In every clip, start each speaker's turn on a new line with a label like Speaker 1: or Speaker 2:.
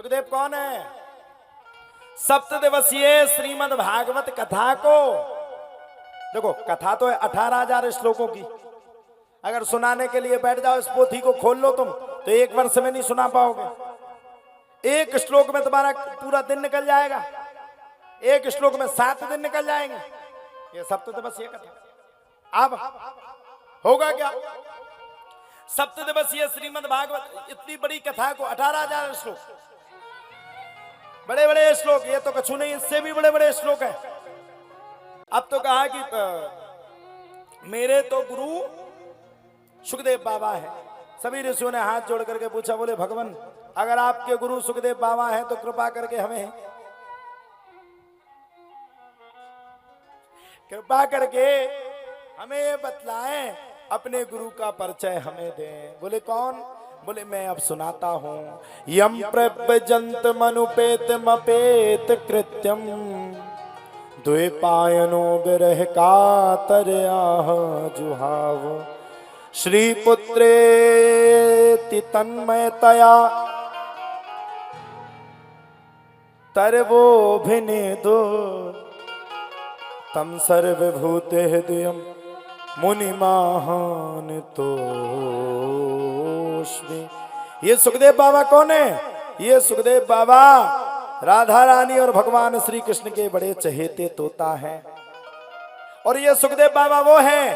Speaker 1: सुखदेव कौन है? सप्त दिवसीय श्रीमद् भागवत कथा को देखो, कथा तो है 18,000 श्लोकों की। अगर सुनाने के लिए बैठ जाओ, इस पोथी को खोल लो तुम, तो एक वर्ष में नहीं सुना पाओगे। एक श्लोक में तुम्हारा पूरा दिन निकल जाएगा, एक श्लोक में 7 दिन निकल जाएंगे। ये सप्त दिवसीय कथा अब होगा क्या? सप्त दिवसीय श्रीमद् भागवत इतनी बड़ी कथा को 18,000 श्लोक, बड़े बड़े श्लोक, ये तो कछु नहीं, इससे भी बड़े बड़े श्लोक है। अब तो कहा कि मेरे तो गुरु सुखदेव बाबा है। सभी ऋषियों ने हाथ जोड़ करके पूछा, बोले भगवान अगर आपके गुरु सुखदेव बाबा हैं तो कृपा करके हमें, कृपा करके हमें बतलाएं, अपने गुरु का परिचय हमें दें। बोले कौन? बोले मैं अब सुनाता हूं। यम प्रव्रजंत मनुपेत मपेत कृत्यम द्वैपायनो विरह कातरयाः जुहाव श्रीपुत्रेति तन्मयतया तरवोभिनेदो तम सर्वभूते हृदयम् मुनिमाहान तोष्मि। ये सुखदेव बाबा कौन है? ये सुखदेव बाबा राधा रानी और भगवान श्री कृष्ण के बड़े चहेते तोता हैं। और ये सुखदेव बाबा वो हैं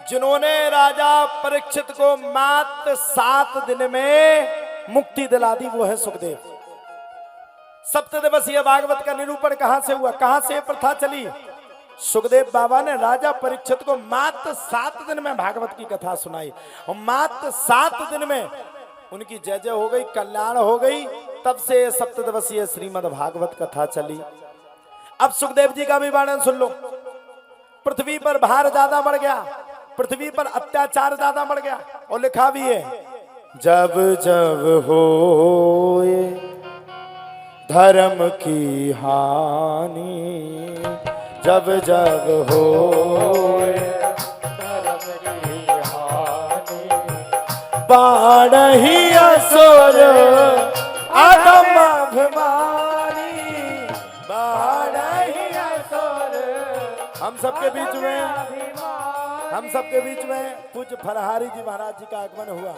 Speaker 1: जिन्होंने राजा परीक्षित को मात्र 7 दिन में मुक्ति दिला दी। वो है सुखदेव। सप्त दिवसीय भागवत का निरूपण कहां से हुआ, कहां से प्रथा चली? सुखदेव बाबा ने राजा परीक्षित को मात्र 7 दिन में भागवत की कथा सुनाई, और मात्र 7 दिन में उनकी जय जय हो गई, कल्याण हो गई। तब से सप्त दिवसीय श्रीमद् भागवत कथा चली। अब सुखदेव जी का भी वर्णन सुन लो। पृथ्वी पर भार ज्यादा बढ़ गया, पृथ्वी पर अत्याचार ज्यादा बढ़ गया, और लिखा भी है जब जब होए धर्म की हानि, जब जब होए धर्म की हानि, बाढ़हि असुर अधम अभिमानी, बाढ़हि असुर। हम सबके बीच में पूज्य फरहारी जी महाराज जी का आगमन हुआ।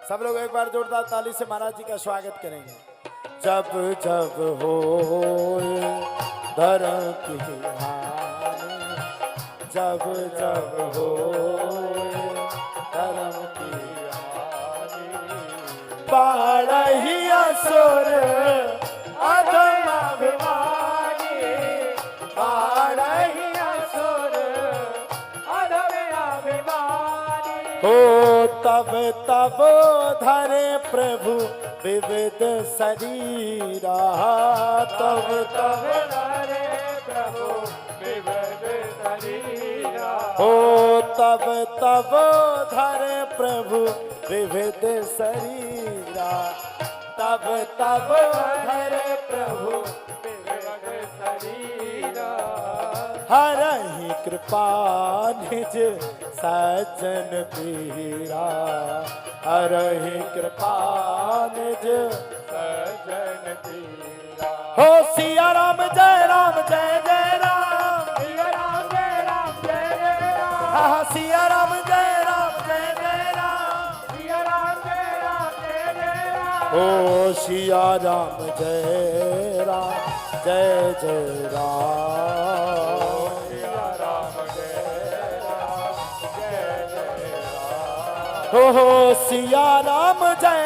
Speaker 1: सब लोग एक बार जोरदार ताली से महाराज जी का स्वागत करेंगे। जब जब होए धर्म की हानि, जब जब होए धर्म की हानि, बाढ़हि असुर अधम अभिमानी, बाढ़हि असुर अधम अभिमानी। हो तब तब धरे प्रभु विविध शरीरा, तब तब धरे प्रभु विविध शरीरा। हो तब तब धरे प्रभु विविध शरीरा, तब तब धरे प्रभु विविध शरीरा। हरहि कृपा निज सज्जन पीरा, हरहि कृपा निज सज्जन पीरा। हो सिया राम जय राम जय जय राम, सिया राम जय राम जय जय राम। हाँ सिया राम जय राम जय जय राम, सिया राम जय राम जय जय राम। हो सिया राम जय राम जय जय राम, सिया राम जय राम जय जय राम। हो सिया राम जय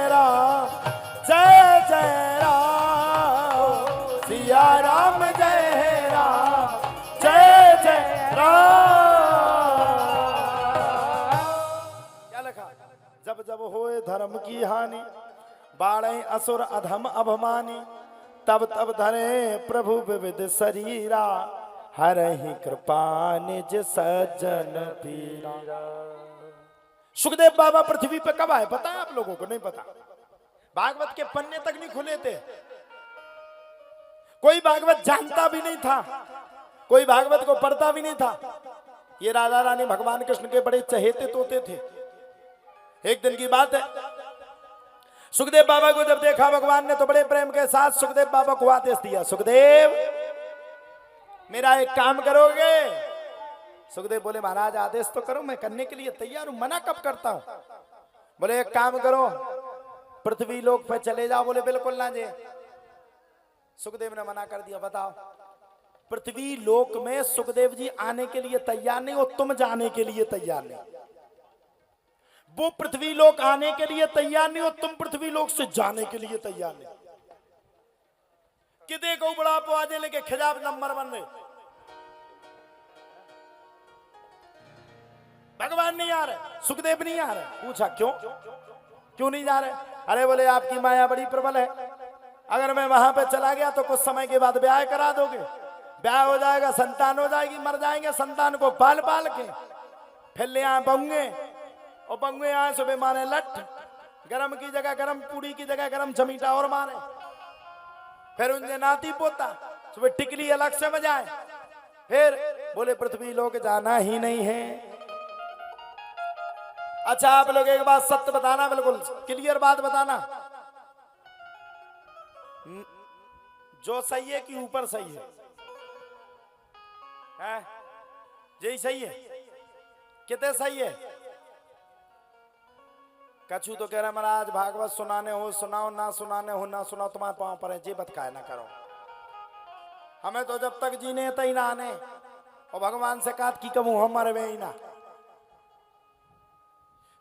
Speaker 1: राम जय जय राम, सिया राम जय राम जय जय राम। क्या लिखा? जब जब होए धर्म की हानि, बाढ़े असुर अधम अभिमानी, तब तब धरे प्रभु विविध शरीरा, हरहि कृपा निज सज्जन पीरा। सुखदेव बाबा पृथ्वी पे कब आए पता है आप लोगों को? नहीं पता। भागवत के पन्ने तक नहीं खुले थे, कोई भागवत जानता भी नहीं था, कोई भागवत को पढ़ता भी नहीं था। ये राधा रानी भगवान कृष्ण के बड़े चहेते तोते थे। एक दिन की बात है, सुखदेव बाबा को जब देखा भगवान ने तो बड़े प्रेम के साथ सुखदेव बाबा को आदेश दिया, सुखदेव मेरा एक काम करोगे? सुखदेव बोले महाराज आदेश तो करो, मैं करने के लिए तैयार हूं, मना कब करता हूं। बोले एक काम करो, पृथ्वी लोक पे चले जाओ। बोले बिल्कुल ना जी। सुखदेव ने मना कर दिया। बताओ, पृथ्वी लोक में सुखदेव जी आने के लिए तैयार नहीं और तुम जाने के लिए तैयार नहीं। वो पृथ्वी लोक आने के लिए तैयार नहीं और तुम पृथ्वी लोक से जाने के लिए तैयार नहीं। कि देखो बड़ा आवाजे लेके खिजाब नंबर 1 में भगवान नहीं आ रहे, सुखदेव नहीं आ रहे। पूछा क्यों नहीं जा रहे? अरे बोले आपकी माया बड़ी प्रबल है, अगर मैं वहां पे चला गया तो कुछ समय के बाद ब्याह करा दोगे, ब्याह हो जाएगा, संतान हो जाएगी, मर जाएंगे, संतान को पाल पाल के फिर ले आए बंगे, और बंगे आए सुबह मारे लठ, गरम की जगह गरम पूड़ी की जगह गरम चमीटा और मारे, फिर उनसे नाती पोता सुबह टिकली अलग से बजाए। फिर बोले पृथ्वी लोक जाना ही नहीं है। अच्छा आप लोग एक बात सत्य बताना, बिल्कुल क्लियर बात बताना, जो सही है कि ऊपर सही है? यही सही है? कितने सही है? कछु तो कह रहा महाराज भागवत सुनाने हो सुनाओ, ना सुनाने हो ना सुनाओ, तुम्हारे पांव पर है, जी बतकाए ना करो। हमें तो जब तक जीने तई ना आने, और भगवान से कहा कि कबू हम मरे ही ना।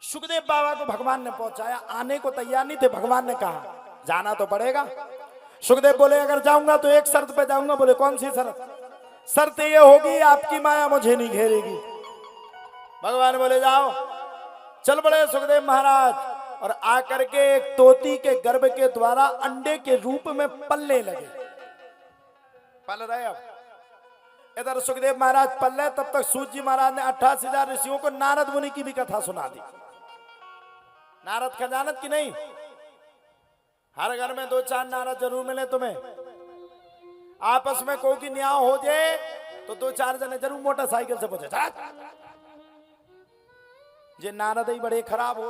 Speaker 1: सुखदेव बाबा को भगवान ने पहुंचाया, आने को तैयार नहीं थे, भगवान ने कहा जाना तो पड़ेगा। सुखदेव बोले अगर जाऊंगा तो एक शर्त पे जाऊंगा। बोले कौन सी शर्त? शर्त ये होगी आपकी माया मुझे नहीं घेरेगी। भगवान बोले जाओ। चल बड़े सुखदेव महाराज, और आकर के एक तोती के गर्भ के द्वारा अंडे के रूप में पलने लगे। पल रहे अब इधर सुखदेव महाराज पल रहे, तब तक सूत जी महाराज ने 88,000 ऋषियों को नारद मुनि की भी कथा सुना दी। नारद खजानत की नहीं, हर घर में 2-4 नारद जरूर मिले तुम्हें। आपस में कोई की न्याय हो जाए तो 2-4 जने जरूर मोटरसाइकिल से पहुंचे। ये नारद ही बड़े खराब हो,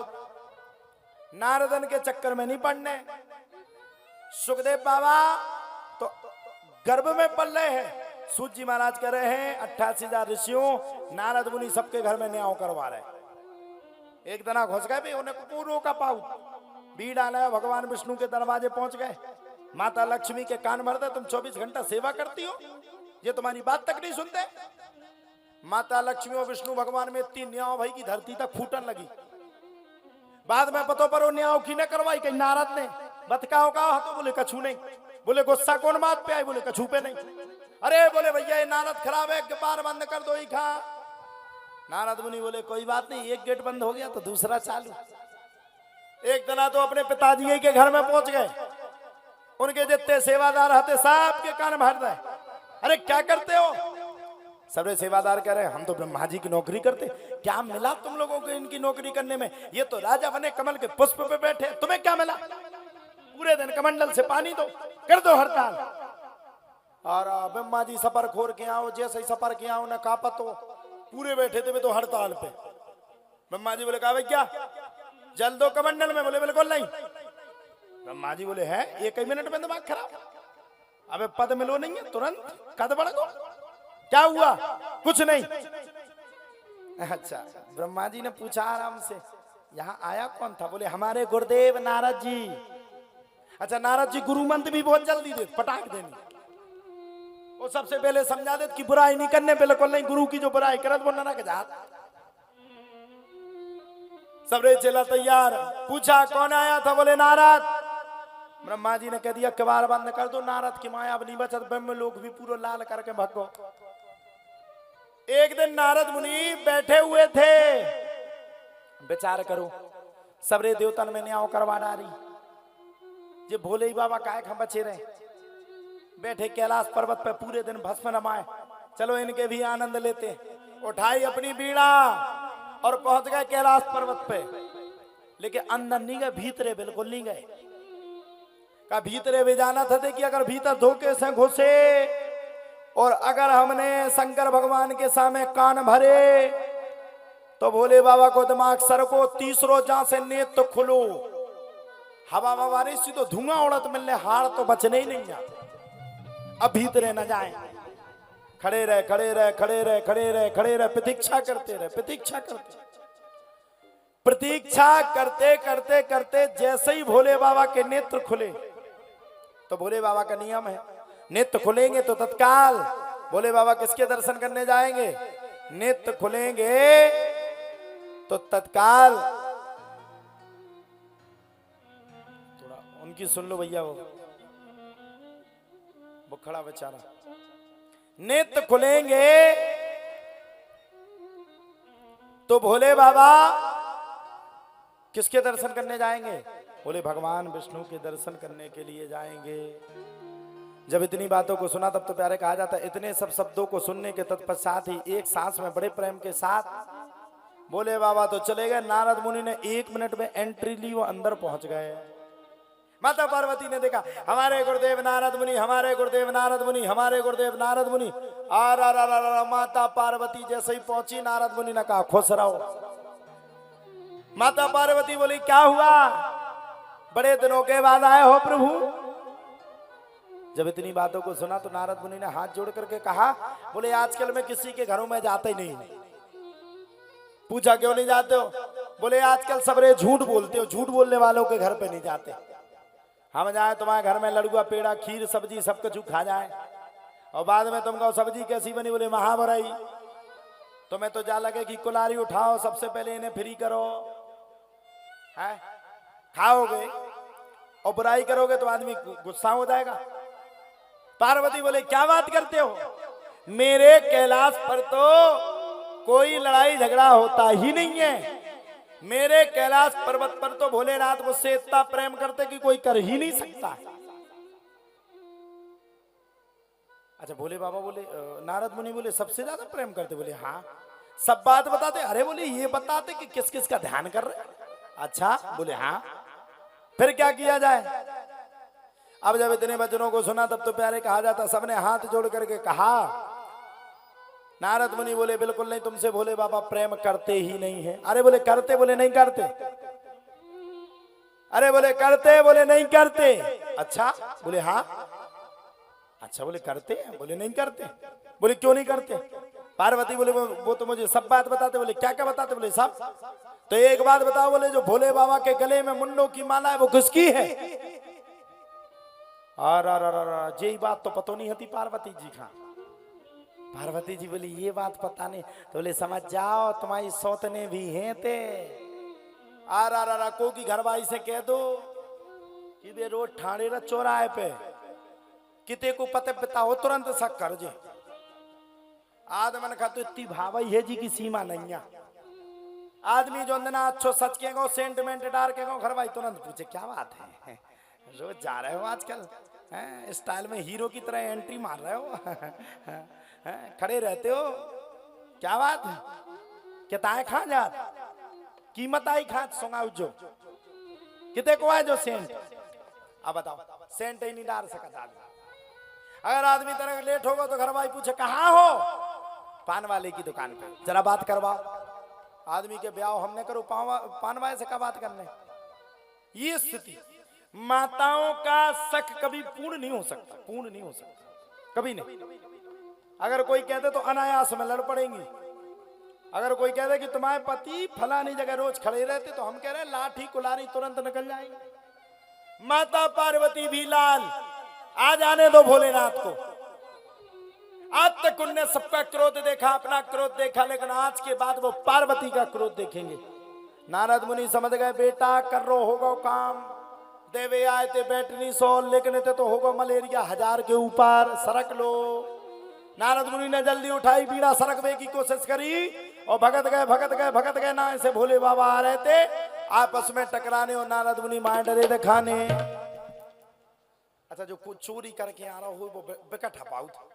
Speaker 1: नारदन के चक्कर में नहीं पड़ने। सुखदेव बाबा तो गर्भ में पल रहे हैं, सूत जी महाराज कह रहे हैं 88,000 ऋषियों नारद मुनि सबके घर में न्याय करवा रहे। एक तना घुस गए भी, उन्हें पूरो का पाऊ भीड़ आना, भगवान विष्णु के दरवाजे पहुंच गए। माता लक्ष्मी के कान भर दे, तुम 24 घंटा सेवा करती हो, ये तुम्हारी बात तक नहीं सुनते। माता लक्ष्मी और विष्णु भगवान में इतनी न्याय भाई की धरती तक फूटन लगी। बाद में पतो पर न्याय की न करवाई, कहीं नारद ने बतकाओ का तो बोले कछू नहीं। बोले गुस्सा कौन बात पे आए? बोले कछू पे नहीं। अरे बोले भैया ये नारद खराब है, बार बंद कर दो ही खा। नारद मुनि बोले कोई बात नहीं, एक गेट बंद हो गया तो दूसरा चालू। एक तना तो अपने पिताजी के घर में पहुंच गए, उनके जितने सेवादार हते सब के कान भर रहे। अरे क्या करते हो? सबरे सेवादार कह रहे हम तो ब्रह्मा जी की नौकरी करते। क्या मिला तुम लोगों को इनकी नौकरी करने में? ये तो राजा बने कमल के पुष्प पे बैठे, तुम्हें क्या मिला? पूरे दिन कमंडल से पानी दो, कर दो हड़ताल। और ब्रह्मा जी सफर खोर के आओ, जैसे ही सफर के आओ न कापत हो, पूरे बैठे थे तो हड़ताल पे। ब्रह्मा जी बोले कहा भाई क्या जल दो कमंडल में? बोले बिल्कुल नहीं। ब्रह्मा जी बोले है 1 मिनट में दिमाग खराब, अबे पद मिलो नहीं है, तुरंत कद बढ़ दो। क्या हुआ? कुछ नहीं। अच्छा, ब्रह्मा जी ने पूछा आराम से यहाँ आया कौन था? बोले हमारे गुरुदेव नारद जी। अच्छा, नारद जी गुरु मंत्र भी बहुत जल्दी दे पटाख देनी, वो सबसे पहले समझा दे कि बुराई नहीं करने, बिल्कुल नहीं, गुरु की जो बुराई करत वो नरक जात। सबरे चला तैयार। पूछा कौन आया था? बोले नारद। ब्रह्मा जी ने कह दिया किवाड़ बंद कर दो, नारद की माया अब नहीं बचत, ब्रह्म लोग भी पूरा लाल करके भगो। एक दिन नारद मुनि बैठे हुए थे, विचार करो सबरे देवतन में न्याय करवा डारी, ये भोले ही बाबा काहे हम बचे रहे, बैठे कैलाश पर्वत पे पूरे दिन भस्म रमाए, चलो इनके भी आनंद लेते। उठाई अपनी बीड़ा और पहुंच गए कैलाश पर्वत पे, लेकिन अंदर नहीं गए, भीतरे बिल्कुल नहीं गए। का भीतरे भी जाना था कि अगर भीतर धोखे से घुसे और अगर हमने शंकर भगवान के सामने कान भरे तो भोले बाबा को दिमाग सर को तीसरो जहां से नेत्र खुलो, हवा बारिश सी तो धुआं उड़त मिलने, हार तो बचने ही नहीं जाते। अब भीतरे न जाए, खड़े रहे खड़े रहे खड़े रहे खड़े रहे खड़े रहे, प्रतीक्षा करते रहे, प्रतीक्षा करते, प्रतीक्षा करते करते करते जैसे ही भोले बाबा के नेत्र खुले, तो भोले बाबा का नियम है नेत्र खुलेंगे तो तत्काल भोले बाबा किसके दर्शन करने जाएंगे? नेत्र खुलेंगे तो तत्काल, थोड़ा उनकी सुन लो भैया, वो खड़ा बेचारा। नेत्र खुलेंगे तो भोले बाबा किसके दर्शन करने जाएंगे? बोले भगवान विष्णु के दर्शन करने के लिए जाएंगे। जब इतनी बातों को सुना तब तो प्यारे कहा जाता है, इतने सब शब्दों को सुनने के तत्पश्चात ही एक सांस में बड़े प्रेम के साथ भोले बाबा तो चले गए। नारद मुनि ने 1 मिनट में एंट्री ली, वो अंदर पहुंच गए। माता पार्वती ने देखा, हमारे गुरुदेव नारद मुनि, हमारे गुरुदेव नारद मुनि, हमारे गुरुदेव नारद मुनि। आ माता पार्वती जैसे ही पहुंची, नारद मुनि ने कहा खुश रहो। माता पार्वती बोली क्या हुआ, बड़े दिनों के बाद आए हो प्रभु। जब इतनी बातों को सुना तो नारद मुनि ने हाथ जोड़ करके कहा, बोले आजकल मैं किसी के घरों में जाते ही नहीं। पूछा क्यों नहीं जाते हो? बोले आजकल सबरे झूठ बोलते हो, झूठ बोलने वालों के घर पे नहीं जाते। हम जाए तुम्हारे घर में लड़ुआ पेड़ा खीर सब्जी सब कुछ खा जाए और बाद में तुम कहो सब्जी कैसी बनी, बोले महाबराई। तुम्हें तो जा लगे कि कुलारी उठाओ, सबसे पहले इन्हें फ्री करो, है खाओगे और बुराई करोगे तो आदमी गुस्सा हो जाएगा। पार्वती बोले क्या बात करते हो, मेरे कैलाश पर तो कोई लड़ाई झगड़ा होता ही नहीं है। मेरे कैलाश पर्वत पर तो भोलेनाथ मुझसे इतना प्रेम करते कि कोई कर ही नहीं सकता। अच्छा भोले बाबा बोले, नारद मुनि बोले सबसे ज्यादा प्रेम करते? बोले हाँ। सब बात बताते? अरे बोले ये बताते कि किस किस का ध्यान कर रहे? अच्छा बोले हाँ। फिर क्या किया जाए? अब जब इतने वचनों को सुना तब तो प्यारे कहा जाता, सबने हाथ जोड़ करके कहा। नारद मुनि बोले बिल्कुल नहीं, तुमसे भोले बाबा प्रेम करते ही नहीं है। अरे बोले करते? बोले नहीं करते। अरे बोले करते? बोले नहीं करते। अच्छा बोले हाँ। अच्छा बोले करते हैं? बोले नहीं करते। बोले क्यों नहीं करते? पार्वती बोले वो तो मुझे सब बात बताते। बोले क्या क्या बताते? बोले सब। तो एक बात बताओ, बोले जो भोले बाबा के गले में मुंडों की माला है वो किसकी है? यही बात तो पता नहीं होती पार्वती जी का। पार्वती जी बोली ये बात पता नहीं। तो बोले समझ जाओ तुम्हारी सौतने भी हैं ते। को की घरवाई से कह दो कि वे रोज ठाणे र चौराहे पे किते को पते बताओ तुरंत शक कर जे। आदमन का तो इतनी भावई है जी की सीमा नहीं है। आदमी जो अंदना अच्छो सच के गो सेंटिमेंट डार के गो घरवाई तुरंत पूछे क्या बात है, रोज जा रहे हो आजकल स्टाइल में हीरो की तरह एंट्री मार रहे हो खड़े रहते हो, क्या बात है? किताए खा जात कीमत आई खात सोंगा जो किते को है जो सेंट। अब बताओ सेंट ही नहीं डाल सकता आदमी। अगर आदमी तरह लेट होगा तो घर भाई पूछे कहाँ हो? पान वाले की दुकान पे, जरा बात करवाओ। आदमी के ब्याह हमने करो, पान वाले से क्या बात करने? ये स्थिति माताओं का शक कभी पूर्ण नहीं हो सकता, पूर्ण नहीं हो सकता कभी नहीं। अगर कोई कहते तो अनायास में लड़ पड़ेंगी। अगर कोई कहते कि तुम्हारे पति फलानी जगह रोज खड़े रहते तो हम कह रहे हैं लाठी कुलारी तुरंत निकल जाएगी। माता पार्वती भी लाल आ जाने दो भोलेनाथ को। आज तक उनने सबका क्रोध देखा, अपना क्रोध देखा, लेकिन आज के बाद वो पार्वती का क्रोध देखेंगे। नारद मुनि समझ गए बेटा कर रो होगा काम। देवे आए थे बैटरी 100 लेकिन थे तो होगा मलेरिया 1000 के ऊपर, सरक लो। नारद मुनि ने जल्दी उठाई बीड़ा, सरकने की कोशिश करी और भगत गए भगत गए भगत गए ना। ऐसे भोले बाबा आ रहे थे आपस में टकराने और नारद मुनि मार डरे दिखाने। अच्छा जो कुछ चोरी करके आ रहा हो वो बिकट हपाऊ था।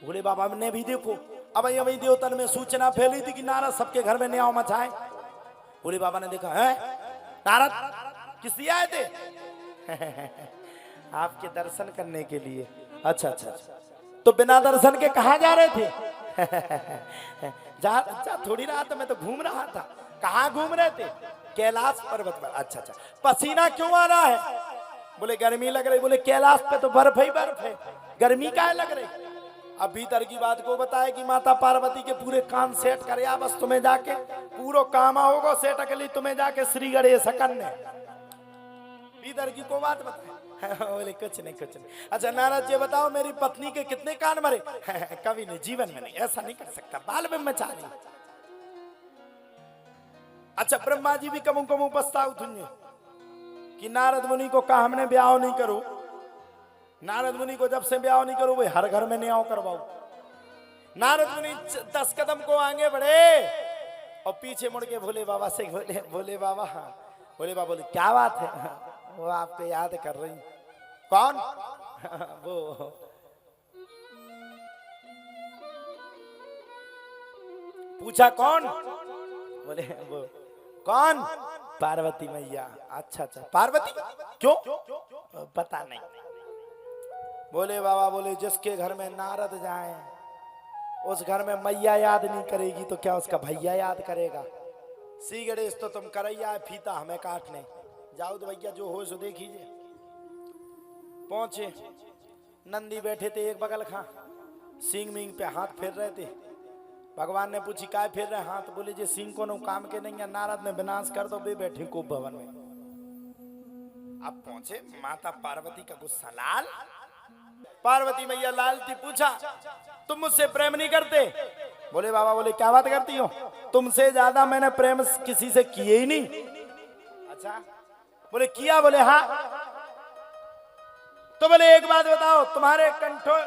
Speaker 1: भोले बाबा ने भी देखो अब अभी देवतन में सूचना फैली थी कि नारद सबके घर में न्याय मचाए। भोले बाबा ने देखा है नारद किस लिए आए थे? आपके दर्शन करने के लिए। अच्छा अच्छा तो बिना दर्शन के कहाँ जा रहे थे? जा जा थोड़ी रहा था, मैं तो घूम रहा था। कहाँ घूम रहे थे? कैलाश पर्वत पर। अच्छा अच्छा, पसीना क्यों आ रहा है? बोले गर्मी लग रही। बोले कैलाश पे तो बर्फ ही बर्फ है, गर्मी काहे लग रही? अब भीतर की बात को बताए कि माता पार्वती के पूरे कान सेट कर या बस तुम्हें जाके पूरा काम होगा सेट अकली तुम्हें जाके श्री गणेश कन्ने भीतर की को बात बताए। बोले कुछ नहीं कुछ नहीं। अच्छा नारद जी बताओ मेरी पत्नी के कितने कान मरे? कभी नहीं, जीवन में नहीं, ऐसा नहीं कर सकता, बाल ब्रह्मचारी। अच्छा ब्रह्मा जी भी कमू कमू पछताऊ तुझे कि नारद मुनि को कहा हमने ब्याह नहीं करो। नारद मुनि को जब से ब्याह नहीं करो, भाई हर घर में न्याय करवाओ। नारद मुनि 10 कदम को आगे बढ़े और पीछे मुड़ के भोले बाबा से बोले, भोले बाबा हाँ। भोले बाबा बोले क्या बात है? वो आपको याद कर रही। कौन? वो पूछा कौन? बोले वो कौन? पार्वती मैया। अच्छा अच्छा पार्वती क्यों? पता नहीं। बोले बाबा बोले जिसके घर में नारद जाए उस घर में मैया याद नहीं करेगी तो क्या उसका भैया याद करेगा? सी गणेश तो तुम करैया फीता हमें काटने जाओ तो भैया जो हो सो देखिए। पहुंचे, नंदी बैठे थे एक बगल खा, सिंग मिंग पे हाथ फेर रहे थे। भगवान ने पूछी काय फेर रहे हाथ? बोले जे सिंह को काम के नहीं है, नारद ने विनाश कर दो, वे बैठे को भवन में। अब पहुंचे माता पार्वती का गुस्सा लाल। पार्वती मैया लालती, पूछा तुम मुझसे प्रेम नहीं करते? बोले बाबा बोले क्या बात करती हो? तुमसे ज्यादा मैंने प्रेम किसी से किए ही नहीं। अच्छा बोले किया? बोले हाँ। तो बोले एक बात बताओ, तुम्हारे कंठों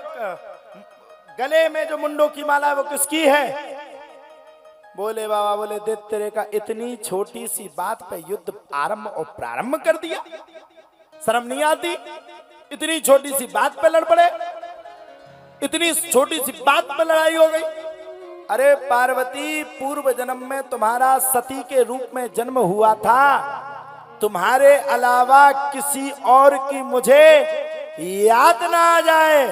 Speaker 1: गले में जो मुंडों की माला है वो किसकी है? बोले बाबा बोले दे तेरे का इतनी छोटी सी बात पे युद्ध आरंभ और प्रारंभ कर दिया, शर्म नहीं आती? इतनी छोटी सी बात पे लड़ पड़े, इतनी छोटी सी बात पे लड़ाई हो गई। अरे पार्वती पूर्व जन्म में तुम्हारा सती के रूप में जन्म हुआ था, तुम्हारे अलावा किसी और की मुझे याद ना आ जाए,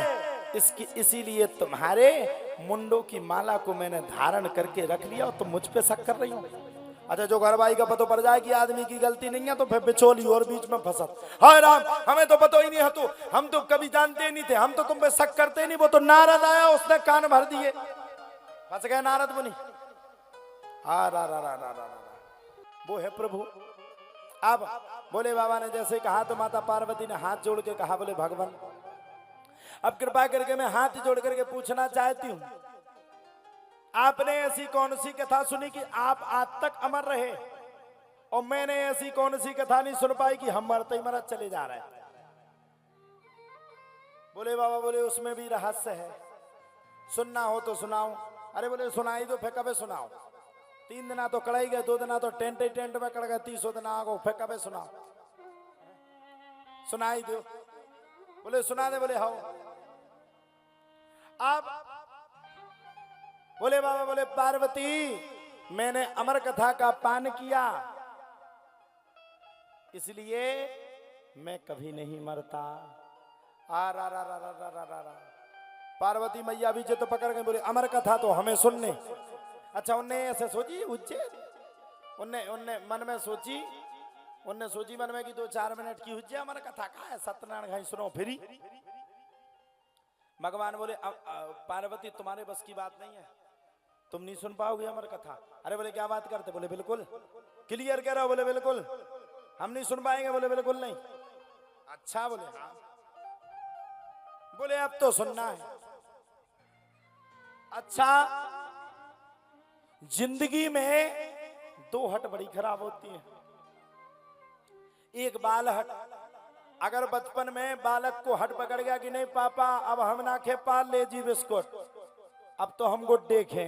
Speaker 1: इसीलिए तुम्हारे मुंडों की माला को मैंने धारण करके रख लिया और तुम मुझ पे शक कर रही हो। अच्छा जो घरवाई का पता पड़ जाए कि आदमी की गलती नहीं है तो फिर बिचौली और बीच में फंसत। हाय राम हमें तो पता ही नहीं है, तो हम तो कभी जानते ही नहीं थे, हम तो तुम पे शक करते ही नहीं। वो तो नारद आया उसने कान भर दिए, फंस गए नारद मुनि। वो है प्रभु। अब बोले बाबा ने जैसे कहा तो माता पार्वती ने हाथ जोड़ के कहा, बोले भगवान अब कृपा करके मैं हाथ जोड़ करके पूछना चाहती हूँ, आपने ऐसी कौन सी कथा सुनी कि आप आज तक अमर रहे, और मैंने ऐसी कौन सी कथा नहीं सुन पाई कि हम मरते ही मरत चले जा रहे हैं? बोले बाबा बोले उसमें भी रहस्य है, सुनना हो तो सुनाओ। अरे बोले सुनाई दो, फिर कभी सुनाओ। 3 दिन तो कड़ाई गए, 2 दिन तो टेंट ही टेंट में कड़ गए, 30 दिन आगो, फिर कभी सुनाओ, सुनाई दो। बोले सुना दे। बोले हाँ। आप बोले बाबा बोले पार्वती मैंने अमर कथा का पान किया, इसलिए मैं कभी नहीं मरता। आ रा रा रा रा रा रा रा। पार्वती मैया भी जो तो पकड़ गए, बोले अमर कथा तो हमें सुनने। अच्छा उनने ऐसे सोची उज्जैन, उनने मन में सोची, उनने सोची मन में कि 2-4 मिनट की हुज्जे अमर कथा का है, सत्यनारायण घाई सुनो फिरी। भगवान बोले पार्वती तुम्हारे बस की बात नहीं है, तुम नहीं सुन पाओगे अमर कथा। अरे बोले क्या बात करते? बोले बिल्कुल क्लियर कह रहा हो? बोले बिल्कुल हम नहीं सुन पाएंगे। बोले बिल्कुल नहीं। अच्छा बोले हाँ। बोले अब तो सुनना है। अच्छा जिंदगी में 2 हट बड़ी खराब होती है। एक बाल हट, अगर बचपन में बालक को हट पकड़ गया कि नहीं पापा अब हम ना खे पाल ले जी बिस्कुट, अब तो हम गुड्डे खे।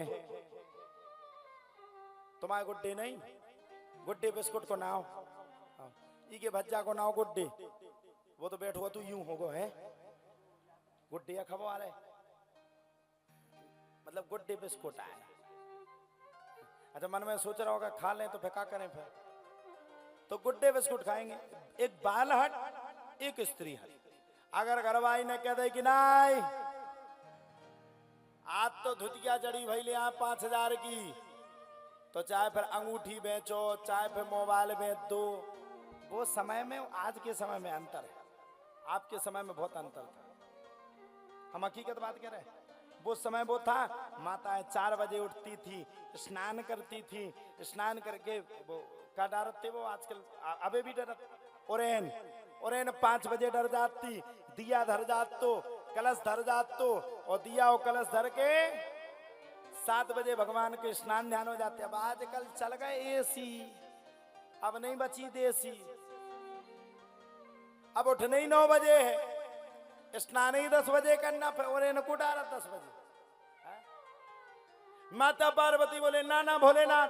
Speaker 1: तुम्हारे गुड्डे नहीं, गुड्डे बिस्कुट को नाव, के भज्जा को नाव गुड्डे, वो तो बैठो तू यूं होगो है गुड्डे या खबो आ रहे, मतलब गुड्डे बिस्कुट आए। अच्छा मन में सोच रहा होगा खा लें तो फिर क्या करें? फिर तो गुड्डे बिस्कुट खाएंगे। एक बाल हट एक स्त्री हट। अगर घरवाई ने कह दे कि नहीं आज तो धुतिया जड़ी भैले यहाँ 5,000 की, तो चाहे फिर अंगूठी बेचो, चाहे फिर मोबाइल बेच दो। वो समय में आज के समय में अंतर है, आपके समय में बहुत अंतर था। हम हकीकत बात कर रहे हैं। वो समय वो था, माताएं 4 बजे उठती थी, स्नान करती थी, स्नान करके वो क्या डरते थे वो आजकल अबे भी डरत ओरेन 5 बजे डर जाती, दिया धर जात तो, कलश धर जात तो, और दिया और कलश धर के 7 बजे भगवान के स्नान ध्यान हो जाते। अब आजकल चल गए एसी, अब नहीं बची देसी। अब उठने ही 9 बजे है, स्नान ही 10 बजे करना, और इनको डारा 10 बजे। माता पार्वती बोले नाना भोलेनाथ,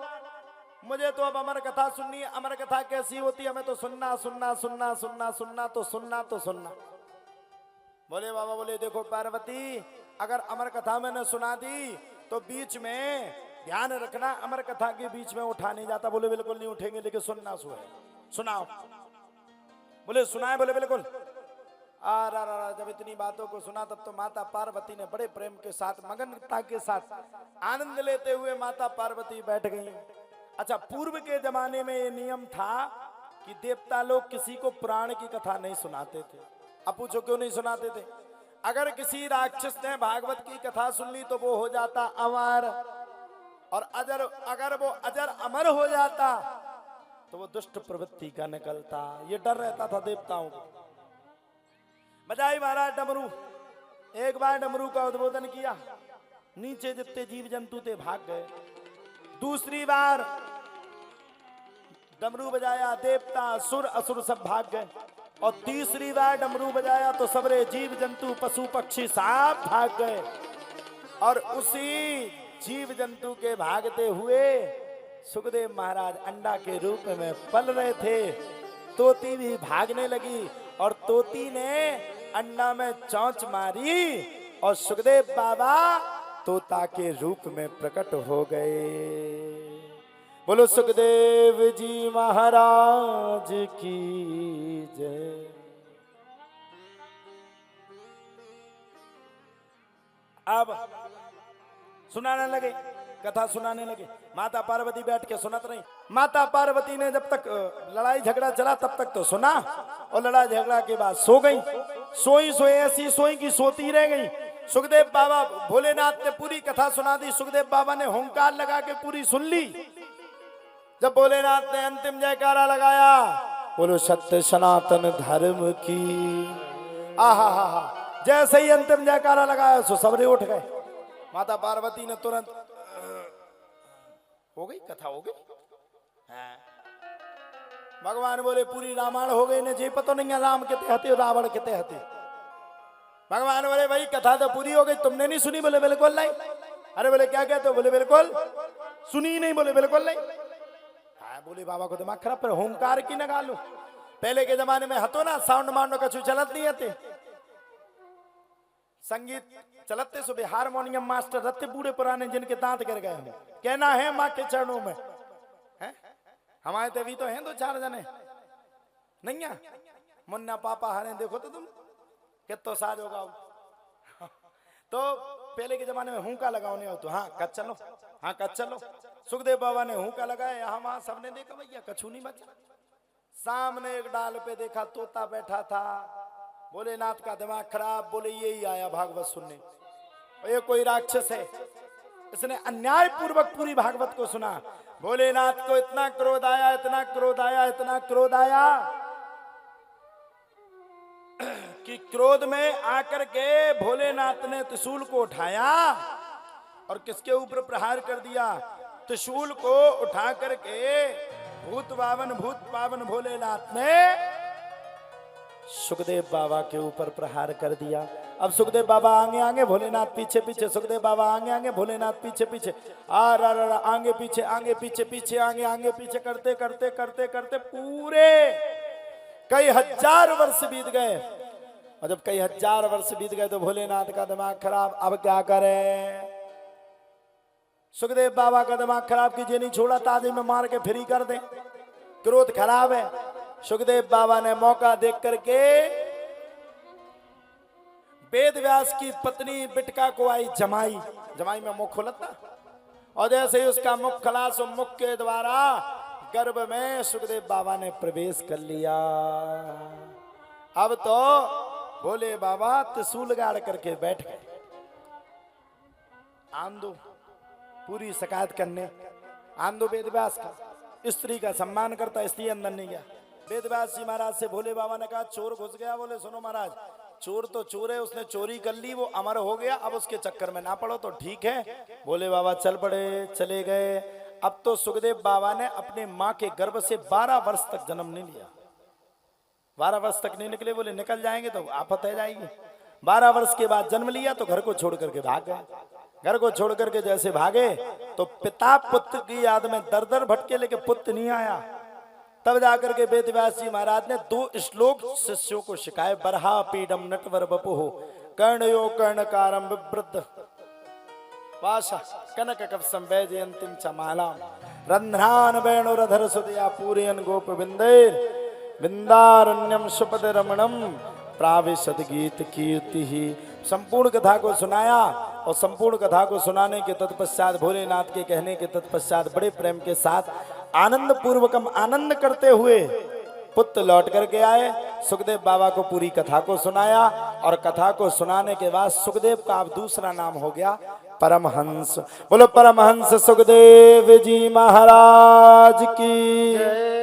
Speaker 1: मुझे तो अब अमर कथा सुननी है। अमर कथा कैसी होती है? हमें तो सुनना सुनना सुनना सुनना सुनना तो सुनना तो सुनना। बोले बाबा, बोले देखो पार्वती, अगर अमर कथा मैंने सुना दी तो बीच में ध्यान रखना, अमर कथा के बीच में उठा नहीं जाता। बोले बिल्कुल नहीं उठेंगे, लेकिन सुनना सुनाओ। बोले सुनाए? बोले बिल्कुल। जब इतनी बातों को सुना तब तो माता पार्वती ने बड़े प्रेम के साथ, मगनता के साथ, आनंद लेते हुए माता पार्वती बैठ गई। अच्छा, पूर्व के जमाने में ये नियम था कि देवता लोग किसी को पुराण की कथा नहीं सुनाते थे। अब पूछो क्यों नहीं सुनाते थे? अगर किसी राक्षस ने भागवत की कथा सुन ली तो वो हो जाता अमर, और अगर वो अजर अमर हो जाता तो वो दुष्ट प्रवृत्ति का निकलता। ये डर रहता था देवताओं को। बजाई महाराज डमरू। एक बार डमरू का उद्बोधन किया, नीचे जितने जीव जंतु थे भाग गए। दूसरी बार डमरू बजाया, देवता असुर असुर सब भाग गए। और तीसरी बार डमरू बजाया तो सबरे जीव जंतु पशु पक्षी सब भाग गए। और उसी जीव जंतु के भागते हुए सुखदेव महाराज अंडा के रूप में पल रहे थे। तोती भी भागने लगी और तोती ने अंडा में चोंच मारी और सुखदेव बाबा तोता के रूप में प्रकट हो गए। बोलो सुखदेव जी महाराज की जय। अब सुनाने लगे, कथा सुनाने लगे। माता पार्वती बैठ के सुनत रही। माता पार्वती ने जब तक लड़ाई झगड़ा चला तब तक तो सुना, और लड़ाई झगड़ा के बाद सो गई। सोई ऐसी सोई की सोती रह गई। सुखदेव बाबा, भोलेनाथ ने पूरी कथा सुना दी। सुखदेव बाबा ने हुंकार लगा के पूरी सुन ली। जब भोलेनाथ ने अंतिम जयकारा लगाया, बोलो सत्य सनातन धर्म की, आहा, जैसे ही अंतिम जयकारा लगाया सो सबरे उठ गए। माता पार्वती ने तुरंत, हो गई कथा, हो गई। भगवान बोले पूरी रामायण हो गई न, जी पता नहीं है राम के हते रावण के हते। भगवान बोले भाई कथा तो पूरी हो गई, तुमने नहीं सुनी? बोले बिल्कुल नहीं। अरे बोले क्या कहते हो? बोले बिल्कुल सुनी नहीं। बोले बिल्कुल नहीं। बोले बाबा को दिमाग खराब, पर होमकार की न गालू। पहले के जमाने में हतो ना, साउंड मांडो कछु चलत नहीं हते, संगीत चलते सुबह हारमोनियम मास्टर रहते बूढ़े पुराने जिनके दांत गिर गए हैं। कहना है माँ के चरणों में है। हमारे तभी तो हैं 2-4 जने नहीं है। मुन्ना पापा हरे देखो तो तुम कितो साज होगा। तो पहले के जमाने में हुंका लगाने हो तो हाँ कच चलो, हाँ कच चलो। सुखदेव बाबा ने हुंका लगाया, यहाँ वहां सबने देखा भैया कछु नहीं बचा। सामने एक डाल पे देखा तोता बैठा था। भोलेनाथ का दिमाग खराब, बोले यही आया भागवत सुनने, ये कोई राक्षस है, इसने अन्याय पूर्वक पूरी भागवत को सुना। भोलेनाथ को इतना क्रोध आया, इतना क्रोध आया, इतना क्रोध आया कि क्रोध में आकर के भोलेनाथ ने त्रिशूल को उठाया और किसके ऊपर प्रहार कर दिया? त्रिशूल को उठा करके भूत पावन भोलेनाथ ने सुखदेव बाबा के ऊपर प्रहार कर दिया। अब सुखदेव बाबा आगे आगे, भोलेनाथ पीछे पीछे। सुखदेव बाबा आगे आगे, भोलेनाथ पीछे पीछे। आगे पीछे, आगे पीछे, पीछे आगे, आगे पीछे करते करते करते करते पूरे कई हजार वर्ष बीत गए। और जब कई हजार वर्ष बीत गए तो भोलेनाथ का दिमाग खराब, अब क्या करें? सुखदेव बाबा का दिमाग खराब कीजिए, नहीं छोड़ा ताजे में मार के फ्री कर दे, क्रोध खराब है। सुखदेव बाबा ने मौका देख करके वेद व्यास की पत्नी बिटका को आई जमाई, जमाई में मुख खुलता, और जैसे ही उसका मुख खला सो मुख के द्वारा गर्भ में सुखदेव बाबा ने प्रवेश कर लिया। अब तो बोले बाबा त्रिशूल गाड़ करके बैठ गए, आंदो पूरी शिकायत करने। आंदो वेदव्यास का, स्त्री का सम्मान करता, स्त्री अंदर नहीं गया। वेदव्यास जी महाराज से भोले बाबा ने कहा चोर घुस गया। बोले सुनो महाराज, चोर तो चोर है, उसने चोरी कर ली, वो अमर हो गया, अब उसके चक्कर में ना पड़ो तो ठीक है। बोले बाबा चल पड़े, चले गए। अब तो सुखदेव बाबा ने अपने माँ के गर्भ से 12 वर्ष तक जन्म नहीं लिया। 12 वर्ष तक नहीं निकले, बोले निकल जाएंगे तो आफत है जाएगी। 12 वर्ष के बाद जन्म लिया तो घर को छोड़ करके भाग गए। घर को छोड़ करके जैसे भागे तो पिता पुत्र की याद में दर दर भटके, लेकिन पुत्र नहीं आया। तब जाकर के वेदव्यास जी महाराज ने 2 श्लोक शिष्यों को सिखाए। बरहा पीडम नटवर बपुः कर्णयो कर्णकारम विवृद्ध वाशा कनक कवसम वैजयंतीम च मालाम रंध्रान वेणुरधर सुदया पूरयन गोप बिंदेर बिंदारण्यम सुपद रमणम प्राविशद गीत कीर्ति ही। संपूर्ण कथा को सुनाया, और संपूर्ण कथा को सुनाने के तत्पश्चात भोलेनाथ के कहने के तत्पश्चात बड़े प्रेम के साथ आनंद पूर्वकम आनंद करते हुए पुत्र लौट करके आए। सुखदेव बाबा को पूरी कथा को सुनाया, और कथा को सुनाने के बाद सुखदेव का अब दूसरा नाम हो गया परमहंस। बोलो परमहंस सुखदेव जी महाराज की।